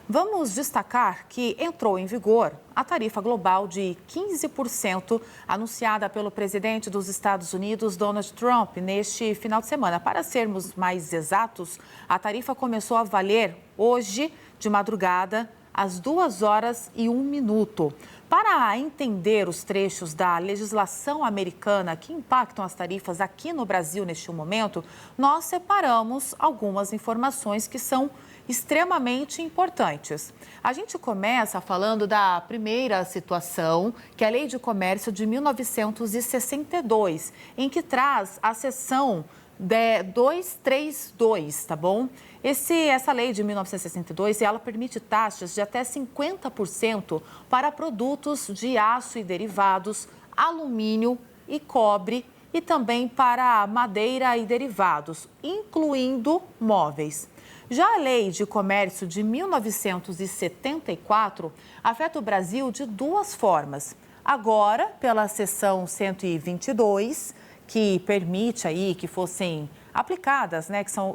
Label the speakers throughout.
Speaker 1: Vamos destacar que entrou em vigor a tarifa global de 15% anunciada pelo presidente dos Estados Unidos, Donald Trump, neste final de semana. Para sermos mais exatos, a tarifa começou a valer hoje de madrugada, às 2h01. Para entender os trechos da legislação americana que impactam as tarifas aqui no Brasil neste momento, nós separamos algumas informações que são extremamente importantes. A gente começa falando da primeira situação, que é a Lei de Comércio de 1962, em que traz a seção 232, tá bom? Essa lei de 1962, ela permite taxas de até 50% para produtos de aço e derivados, alumínio e cobre e também para madeira e derivados, incluindo móveis. Já a Lei de Comércio de 1974 afeta o Brasil de duas formas. Agora, pela seção 122, que permite aí que fossem aplicadas,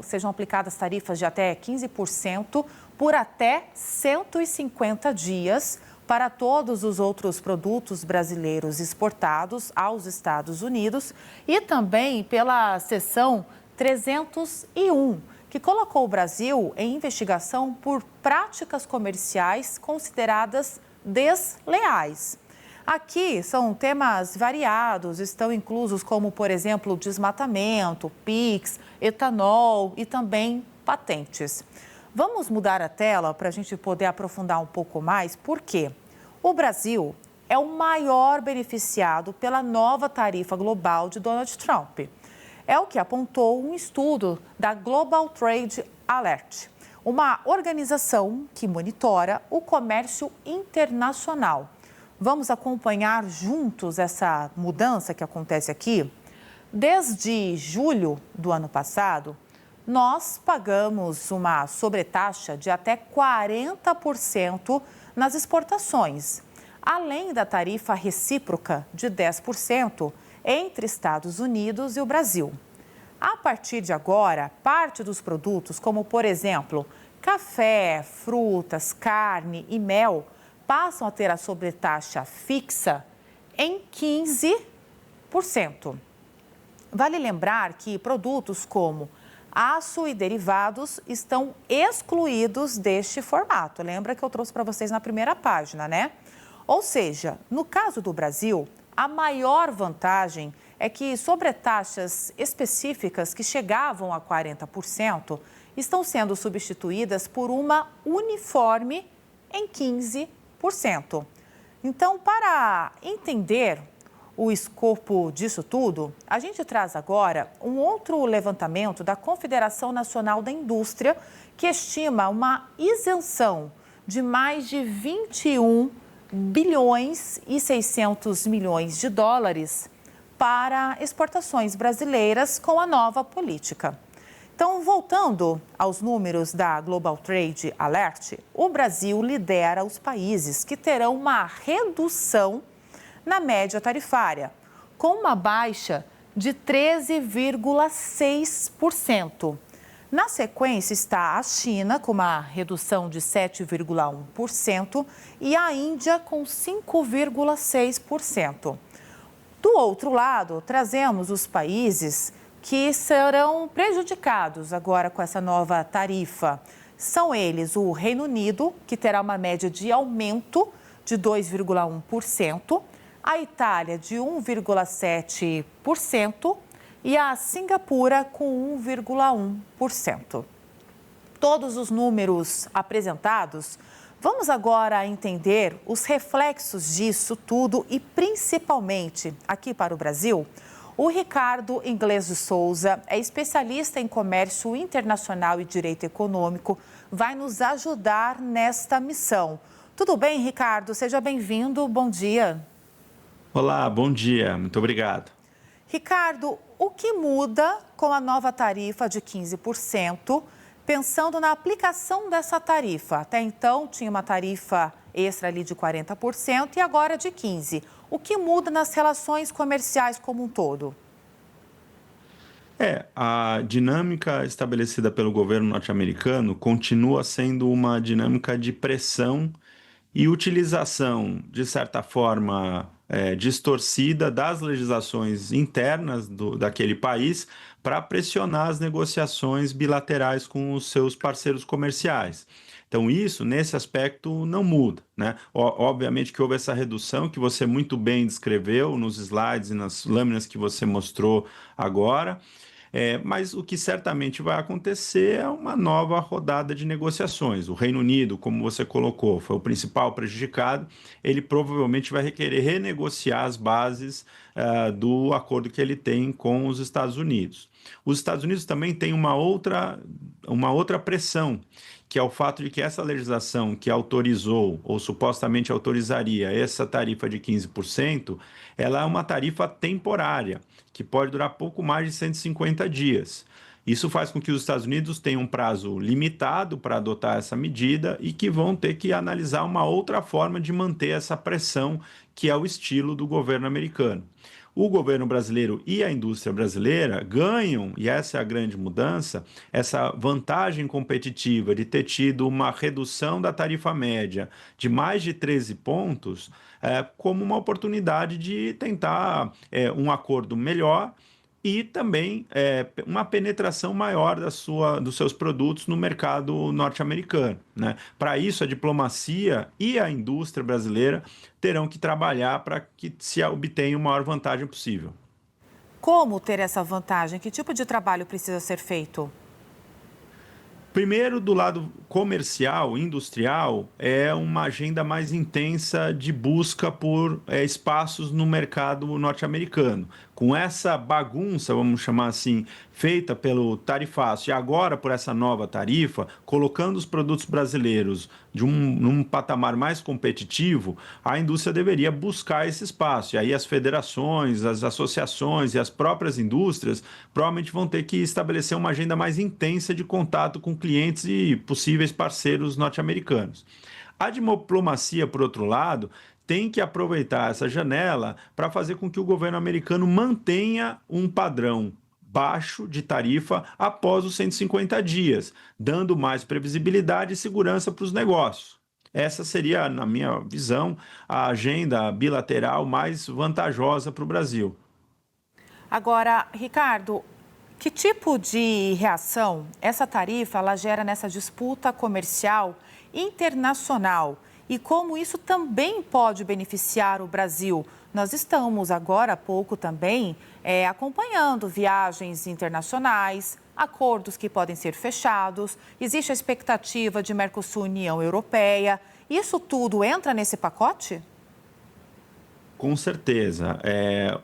Speaker 1: sejam aplicadas tarifas de até 15% por até 150 dias para todos os outros produtos brasileiros exportados aos Estados Unidos e também pela seção 301, que colocou o Brasil em investigação por práticas comerciais consideradas desleais. Aqui são temas variados, estão inclusos como, por exemplo, desmatamento, PIX, etanol e também patentes. Vamos mudar a tela para a gente poder aprofundar um pouco mais, porque o Brasil é o maior beneficiado pela nova tarifa global de Donald Trump. É o que apontou um estudo da Global Trade Alert, uma organização que monitora o comércio internacional. Vamos acompanhar juntos essa mudança que acontece aqui? Desde julho do ano passado, nós pagamos uma sobretaxa de até 40% nas exportações, além da tarifa recíproca de 10% entre Estados Unidos e o Brasil. A partir de agora, parte dos produtos, como por exemplo, café, frutas, carne e mel, passam a ter a sobretaxa fixa em 15%. Vale lembrar que produtos como aço e derivados estão excluídos deste formato. Lembra que eu trouxe para vocês na primeira página, né? Ou seja, no caso do Brasil, a maior vantagem é que sobretaxas específicas que chegavam a 40% estão sendo substituídas por uma uniforme em 15%. Então, para entender o escopo disso tudo, a gente traz agora um outro levantamento da Confederação Nacional da Indústria, que estima uma isenção de mais de 21 bilhões e 600 milhões de dólares para exportações brasileiras com a nova política. Então, voltando aos números da Global Trade Alert, o Brasil lidera os países que terão uma redução na média tarifária, com uma baixa de 13,6%. Na sequência está a China, com uma redução de 7,1%, e a Índia, com 5,6%. Do outro lado, trazemos os países que serão prejudicados agora com essa nova tarifa. São eles o Reino Unido, que terá uma média de aumento de 2,1%, a Itália de 1,7% e a Singapura com 1,1%. Todos os números apresentados, vamos agora entender os reflexos disso tudo e principalmente aqui para o Brasil. O Ricardo Inglês de Souza é especialista em comércio internacional e direito econômico, vai nos ajudar nesta missão. Tudo bem, Ricardo? Seja bem-vindo, bom dia.
Speaker 2: Olá, bom dia, muito obrigado.
Speaker 1: Ricardo, o que muda com a nova tarifa de 15%, pensando na aplicação dessa tarifa? Até então tinha uma tarifa extra ali de 40% e agora de 15%. O que muda nas relações comerciais como um todo?
Speaker 2: A dinâmica estabelecida pelo governo norte-americano continua sendo uma dinâmica de pressão e utilização, de certa forma, distorcida das legislações internas daquele país para pressionar as negociações bilaterais com os seus parceiros comerciais. Então, isso, nesse aspecto, não muda, né? Obviamente que houve essa redução que você muito bem descreveu nos slides e nas lâminas que você mostrou agora. Mas o que certamente vai acontecer é uma nova rodada de negociações. O Reino Unido, como você colocou, foi o principal prejudicado. Ele provavelmente vai requerer renegociar as bases do acordo que ele tem com os Estados Unidos. Os Estados Unidos também têm uma outra pressão, que é o fato de que essa legislação que autorizou ou supostamente autorizaria essa tarifa de 15%, ela é uma tarifa temporária, que pode durar pouco mais de 150 dias. Isso faz com que os Estados Unidos tenham um prazo limitado para adotar essa medida e que vão ter que analisar uma outra forma de manter essa pressão, que é o estilo do governo americano. O governo brasileiro e a indústria brasileira ganham, e essa é a grande mudança, essa vantagem competitiva de ter tido uma redução da tarifa média de mais de 13 pontos, como uma oportunidade de tentar um acordo melhor e também uma penetração maior dos seus produtos no mercado norte-americano, né? Para isso, a diplomacia e a indústria brasileira terão que trabalhar para que se obtenha a maior vantagem possível.
Speaker 1: Como ter essa vantagem? Que tipo de trabalho precisa ser feito?
Speaker 2: Primeiro, do lado comercial, industrial, é uma agenda mais intensa de busca por espaços no mercado norte-americano. Com essa bagunça, vamos chamar assim, feita pelo tarifaço e agora por essa nova tarifa, colocando os produtos brasileiros num patamar mais competitivo, a indústria deveria buscar esse espaço. E aí as federações, as associações e as próprias indústrias provavelmente vão ter que estabelecer uma agenda mais intensa de contato com clientes e possíveis parceiros norte-americanos. A diplomacia, por outro lado, tem que aproveitar essa janela para fazer com que o governo americano mantenha um padrão baixo de tarifa após os 150 dias, dando mais previsibilidade e segurança para os negócios. Essa seria, na minha visão, a agenda bilateral mais vantajosa para o Brasil.
Speaker 1: Agora, Ricardo, que tipo de reação essa tarifa ela gera nessa disputa comercial internacional? E como isso também pode beneficiar o Brasil? Nós estamos agora há pouco também acompanhando viagens internacionais, acordos que podem ser fechados, existe a expectativa de Mercosul e União Europeia. Isso tudo entra nesse pacote?
Speaker 2: Com certeza.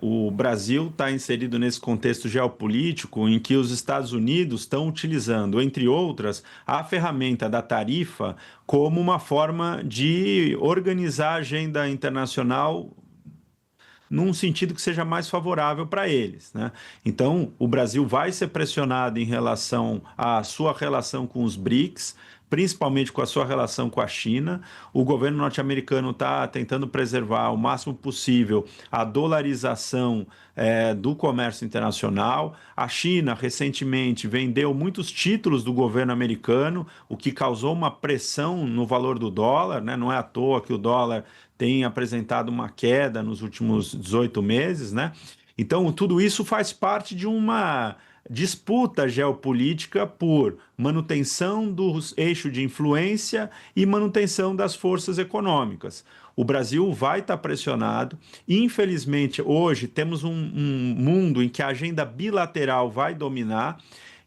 Speaker 2: O Brasil está inserido nesse contexto geopolítico em que os Estados Unidos estão utilizando, entre outras, a ferramenta da tarifa como uma forma de organizar a agenda internacional num sentido que seja mais favorável para eles, né? Então, o Brasil vai ser pressionado em relação à sua relação com os BRICS, principalmente com a sua relação com a China. O governo norte-americano está tentando preservar o máximo possível a dolarização do comércio internacional. A China, recentemente, vendeu muitos títulos do governo americano, o que causou uma pressão no valor do dólar, né? Não é à toa que o dólar tem apresentado uma queda nos últimos 18 meses, né? Então, tudo isso faz parte de uma disputa geopolítica por manutenção do eixo de influência e manutenção das forças econômicas. O Brasil vai estar pressionado. Infelizmente, hoje temos um mundo em que a agenda bilateral vai dominar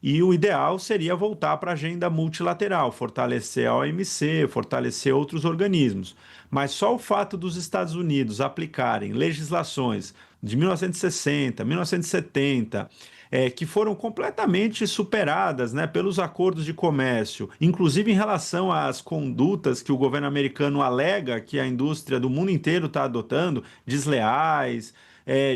Speaker 2: e o ideal seria voltar para a agenda multilateral, fortalecer a OMC, fortalecer outros organismos. Mas só o fato dos Estados Unidos aplicarem legislações de 1960, 1970, que foram completamente superadas, né, pelos acordos de comércio, inclusive em relação às condutas que o governo americano alega que a indústria do mundo inteiro está adotando, desleais,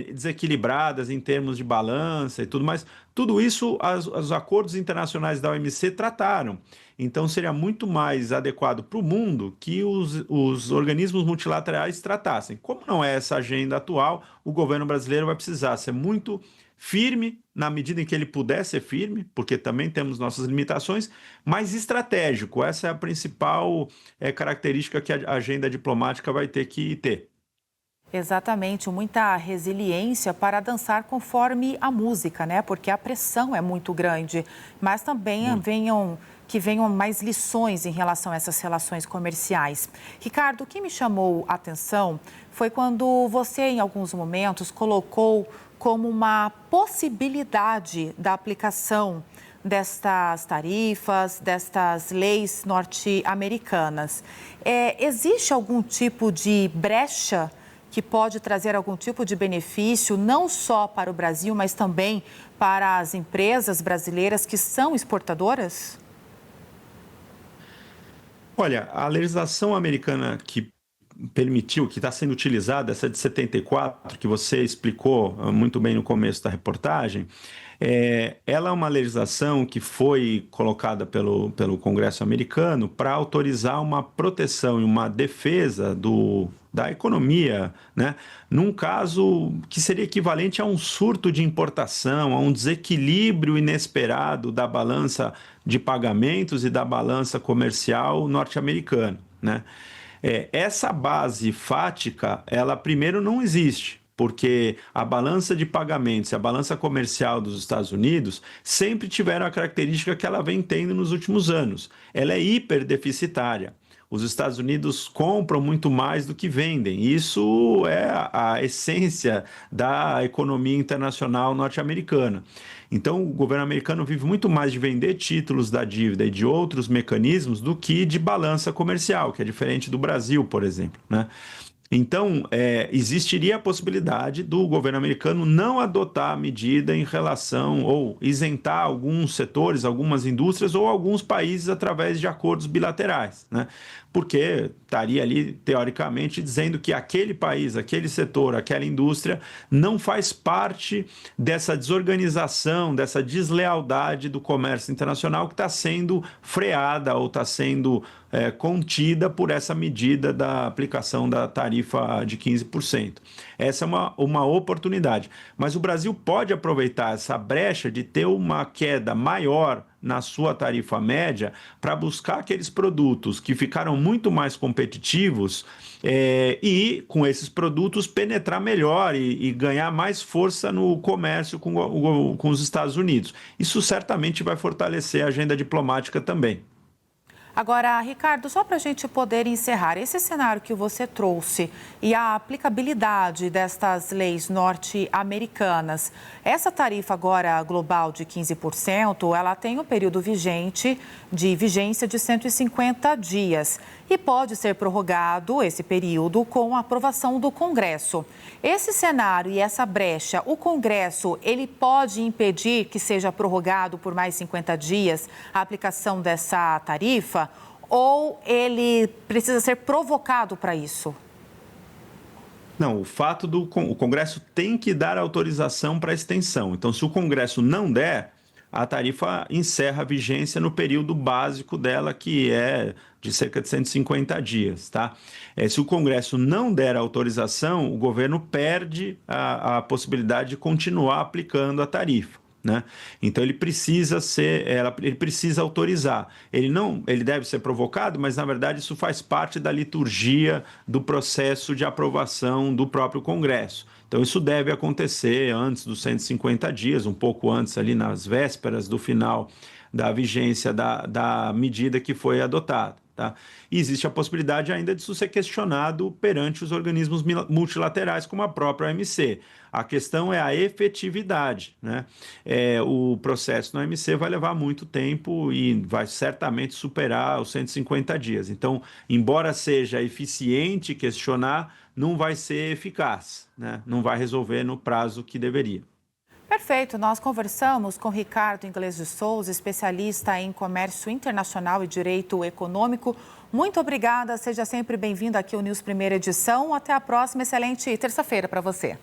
Speaker 2: desequilibradas em termos de balança e tudo mais. Tudo isso os acordos internacionais da OMC trataram. Então, seria muito mais adequado para o mundo que os organismos multilaterais tratassem. Como não é essa agenda atual, o governo brasileiro vai precisar ser muito firme, na medida em que ele puder ser firme, porque também temos nossas limitações, mas estratégico. Essa é a principal característica que a agenda diplomática vai ter que ter.
Speaker 1: Exatamente, muita resiliência para dançar conforme a música, né? Porque a pressão é muito grande, mas também venham mais lições em relação a essas relações comerciais. Ricardo, o que me chamou a atenção foi quando você, em alguns momentos, colocou como uma possibilidade da aplicação destas tarifas, destas leis norte-americanas. Existe algum tipo de brecha que pode trazer algum tipo de benefício, não só para o Brasil, mas também para as empresas brasileiras que são exportadoras?
Speaker 2: Olha, a legislação americana que permitiu, que está sendo utilizada, essa de 74, que você explicou muito bem no começo da reportagem, ela é uma legislação que foi colocada pelo Congresso americano para autorizar uma proteção e uma defesa da economia, né? Num caso que seria equivalente a um surto de importação, a um desequilíbrio inesperado da balança de pagamentos e da balança comercial norte-americana, né? Essa base fática, ela primeiro não existe, porque a balança de pagamentos e a balança comercial dos Estados Unidos sempre tiveram a característica que ela vem tendo nos últimos anos. Ela é hiperdeficitária. Os Estados Unidos compram muito mais do que vendem. Isso é a essência da economia internacional norte-americana. Então, o governo americano vive muito mais de vender títulos da dívida e de outros mecanismos do que de balança comercial, que é diferente do Brasil, por exemplo, né? Então, existiria a possibilidade do governo americano não adotar a medida em relação ou isentar alguns setores, algumas indústrias ou alguns países através de acordos bilaterais, né? Porque estaria ali, teoricamente, dizendo que aquele país, aquele setor, aquela indústria não faz parte dessa desorganização, dessa deslealdade do comércio internacional que está sendo freada ou está sendo contida por essa medida da aplicação da tarifa de 15%. Essa é uma oportunidade. Mas o Brasil pode aproveitar essa brecha de ter uma queda maior na sua tarifa média para buscar aqueles produtos que ficaram muito mais competitivos e, com esses produtos, penetrar melhor e ganhar mais força no comércio com os Estados Unidos. Isso certamente vai fortalecer a agenda diplomática também.
Speaker 1: Agora, Ricardo, só para a gente poder encerrar, esse cenário que você trouxe e a aplicabilidade destas leis norte-americanas, essa tarifa agora global de 15%, ela tem um período de vigência de 150 dias e pode ser prorrogado esse período com a aprovação do Congresso. Esse cenário e essa brecha, o Congresso, ele pode impedir que seja prorrogado por mais 50 dias a aplicação dessa tarifa? Ou ele precisa ser provocado para isso?
Speaker 2: Não, o Congresso tem que dar autorização para a extensão. Então, se o Congresso não der, a tarifa encerra a vigência no período básico dela, que é de cerca de 150 dias, tá? Se o Congresso não der autorização, o governo perde a possibilidade de continuar aplicando a tarifa, né? Então ele precisa autorizar. Ele deve ser provocado, mas na verdade isso faz parte da liturgia do processo de aprovação do próprio Congresso. Então isso deve acontecer antes dos 150 dias, um pouco antes, ali nas vésperas do final da vigência da medida que foi adotada, tá? E existe a possibilidade ainda disso ser questionado perante os organismos multilaterais, como a própria OMC. A questão é a efetividade, né? O processo na OMC vai levar muito tempo e vai certamente superar os 150 dias. Então, embora seja eficiente questionar, não vai ser eficaz, né? Não vai resolver no prazo que deveria.
Speaker 1: Perfeito, nós conversamos com Ricardo Inglês de Souza, especialista em comércio internacional e direito econômico. Muito obrigada, seja sempre bem-vindo aqui ao News Primeira Edição. Até a próxima, excelente terça-feira para você.